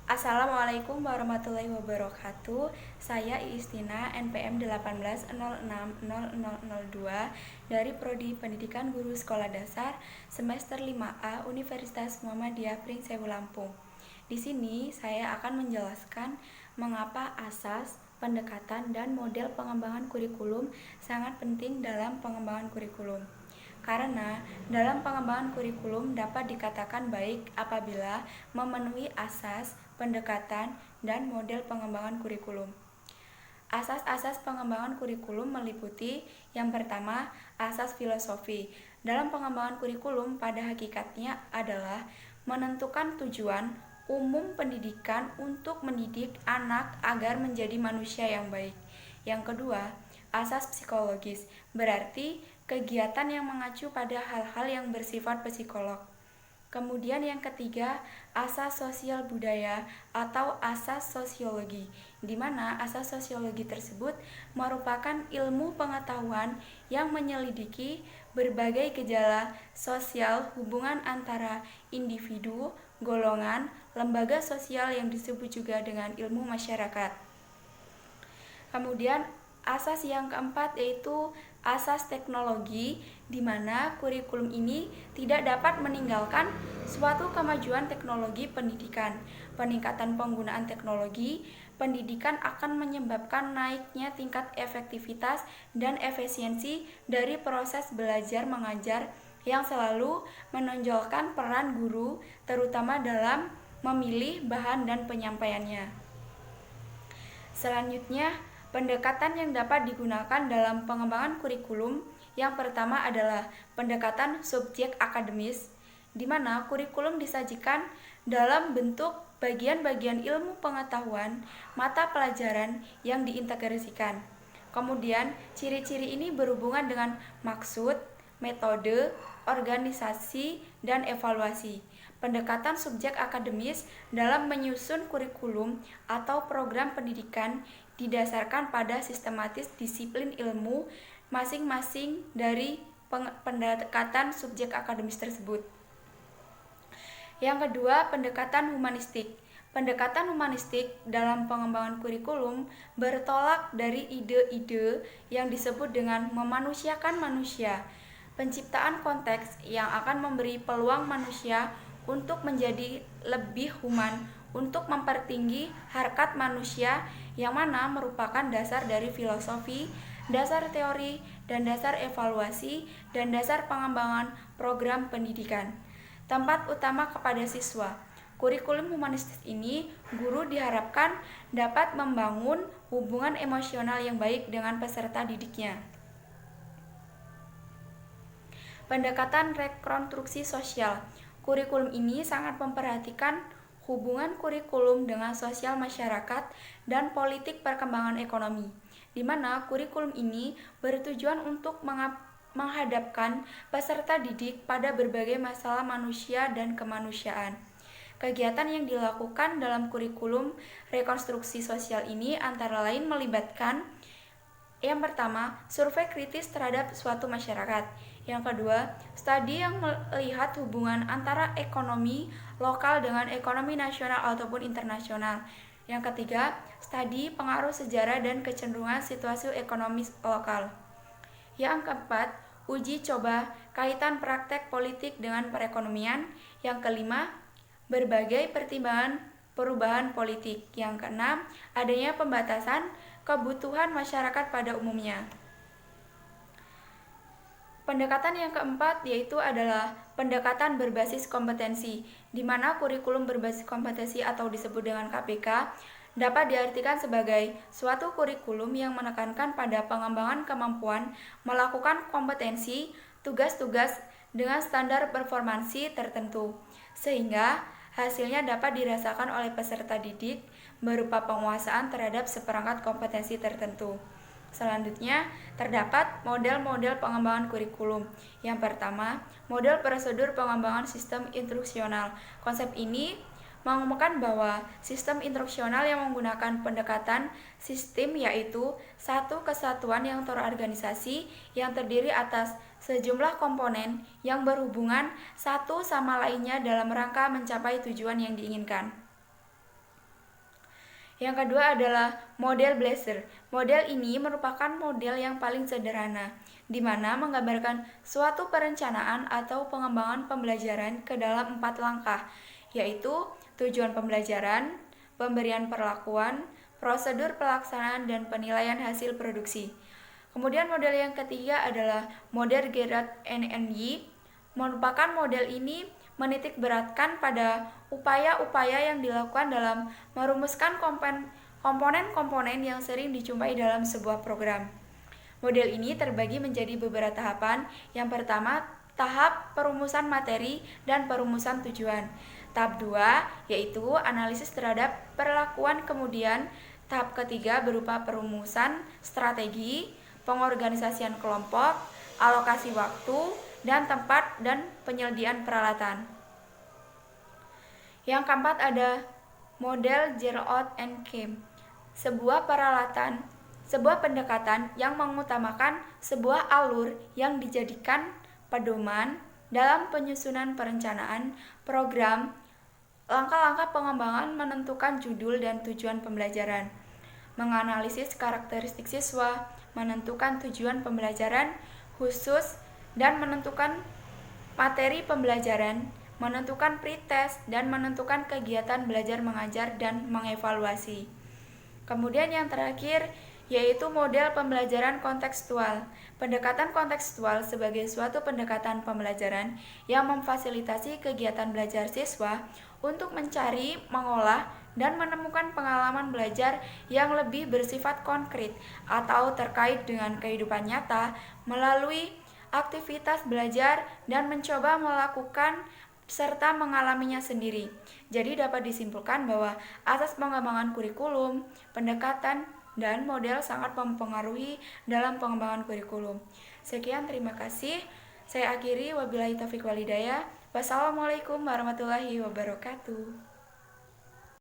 Assalamualaikum warahmatullahi wabarakatuh. Saya Iistina NPM 18060002 dari Prodi Pendidikan Guru Sekolah Dasar semester 5A Universitas Muhammadiyah Pringsewu Lampung. Di sini saya akan menjelaskan mengapa asas, pendekatan, dan model pengembangan kurikulum sangat penting dalam pengembangan kurikulum. Karena dalam pengembangan kurikulum dapat dikatakan baik apabila memenuhi asas, pendekatan, dan model pengembangan kurikulum. Asas-asas pengembangan kurikulum meliputi yang pertama, asas filosofi. Dalam pengembangan kurikulum pada hakikatnya adalah menentukan tujuan umum pendidikan untuk mendidik anak agar menjadi manusia yang baik. Yang kedua, asas psikologis, berarti kegiatan yang mengacu pada hal-hal yang bersifat psikolog. Kemudian yang ketiga, asas sosial budaya atau asas sosiologi, di mana asas sosiologi tersebut merupakan ilmu pengetahuan yang menyelidiki berbagai gejala sosial hubungan antara individu, golongan, lembaga sosial yang disebut juga dengan ilmu masyarakat. Kemudian asas yang keempat yaitu asas teknologi, di mana kurikulum ini tidak dapat meninggalkan suatu kemajuan teknologi pendidikan. Peningkatan penggunaan teknologi pendidikan akan menyebabkan naiknya tingkat efektivitas dan efisiensi dari proses belajar mengajar yang selalu menonjolkan peran guru, terutama dalam memilih bahan dan penyampaiannya. Selanjutnya, pendekatan yang dapat digunakan dalam pengembangan kurikulum yang pertama adalah pendekatan subjek akademis, di mana kurikulum disajikan dalam bentuk bagian-bagian ilmu pengetahuan mata pelajaran yang diintegrasikan. Kemudian, ciri-ciri ini berhubungan dengan maksud, metode, organisasi, dan evaluasi. Pendekatan subjek akademis dalam menyusun kurikulum atau program pendidikan didasarkan pada sistematis disiplin ilmu masing-masing dari pendekatan subjek akademis tersebut. Yang kedua, pendekatan humanistik. Pendekatan humanistik dalam pengembangan kurikulum bertolak dari ide-ide yang disebut dengan memanusiakan manusia, penciptaan konteks yang akan memberi peluang manusia untuk menjadi lebih human, untuk mempertinggi harkat manusia yang mana merupakan dasar dari filosofi, dasar teori, dan dasar evaluasi, dan dasar pengembangan program pendidikan. Tempat utama kepada siswa. Kurikulum humanistis ini, guru diharapkan dapat membangun hubungan emosional yang baik dengan peserta didiknya. Pendekatan rekonstruksi sosial. Kurikulum ini sangat memperhatikan hubungan kurikulum dengan sosial masyarakat dan politik perkembangan ekonomi, di mana kurikulum ini bertujuan untuk menghadapkan peserta didik pada berbagai masalah manusia dan kemanusiaan. Kegiatan yang dilakukan dalam kurikulum rekonstruksi sosial ini antara lain melibatkan yang pertama, survei kritis terhadap suatu masyarakat. Yang kedua, studi yang melihat hubungan antara ekonomi lokal dengan ekonomi nasional ataupun internasional. Yang ketiga, studi pengaruh sejarah dan kecenderungan situasi ekonomi lokal. Yang keempat, uji coba kaitan praktek politik dengan perekonomian. Yang kelima, berbagai pertimbangan perubahan politik. Yang keenam, adanya pembatasan kebutuhan masyarakat pada umumnya. Pendekatan yang keempat yaitu adalah pendekatan berbasis kompetensi, di mana kurikulum berbasis kompetensi atau disebut dengan KBK dapat diartikan sebagai suatu kurikulum yang menekankan pada pengembangan kemampuan melakukan kompetensi, tugas-tugas dengan standar performansi tertentu, sehingga hasilnya dapat dirasakan oleh peserta didik berupa penguasaan terhadap seperangkat kompetensi tertentu. Selanjutnya, terdapat model-model pengembangan kurikulum. Yang pertama, model prosedur pengembangan sistem instruksional. Konsep ini mengemukakan bahwa sistem instruksional yang menggunakan pendekatan sistem yaitu satu kesatuan yang terorganisasi yang terdiri atas sejumlah komponen yang berhubungan satu sama lainnya dalam rangka mencapai tujuan yang diinginkan. Yang kedua adalah model Blazer. Model ini merupakan model yang paling sederhana, di mana menggambarkan suatu perencanaan atau pengembangan pembelajaran ke dalam 4 langkah, yaitu tujuan pembelajaran, pemberian perlakuan, prosedur pelaksanaan, dan penilaian hasil produksi. Kemudian model yang ketiga adalah model Gerard NNY. Merupakan model ini menitik beratkan pada upaya-upaya yang dilakukan dalam merumuskan komponen-komponen yang sering dijumpai dalam sebuah program. Model ini terbagi menjadi beberapa tahapan. Yang pertama, tahap perumusan materi dan perumusan tujuan. Tahap 2 yaitu analisis terhadap perlakuan, kemudian tahap ketiga berupa perumusan strategi, pengorganisasian kelompok, alokasi waktu dan tempat, dan penyediaan peralatan. Yang keempat ada model Gerard and Kim. Sebuah pendekatan yang mengutamakan sebuah alur yang dijadikan pedoman dalam penyusunan perencanaan program, langkah-langkah pengembangan, menentukan judul dan tujuan pembelajaran, menganalisis karakteristik siswa, menentukan tujuan pembelajaran khusus, dan menentukan materi pembelajaran, menentukan pretest, dan menentukan kegiatan belajar mengajar dan mengevaluasi. Kemudian yang terakhir yaitu model pembelajaran kontekstual. Pendekatan kontekstual sebagai suatu pendekatan pembelajaran yang memfasilitasi kegiatan belajar siswa untuk mencari, mengolah, dan menemukan pengalaman belajar yang lebih bersifat konkret atau terkait dengan kehidupan nyata melalui aktivitas belajar dan mencoba melakukan serta mengalaminya sendiri. Jadi dapat disimpulkan bahwa asas pengembangan kurikulum, pendekatan, dan model sangat mempengaruhi dalam pengembangan kurikulum. Sekian, terima kasih. Saya akhiri, wabillahi taufiq wal hidayah. Wassalamualaikum warahmatullahi wabarakatuh.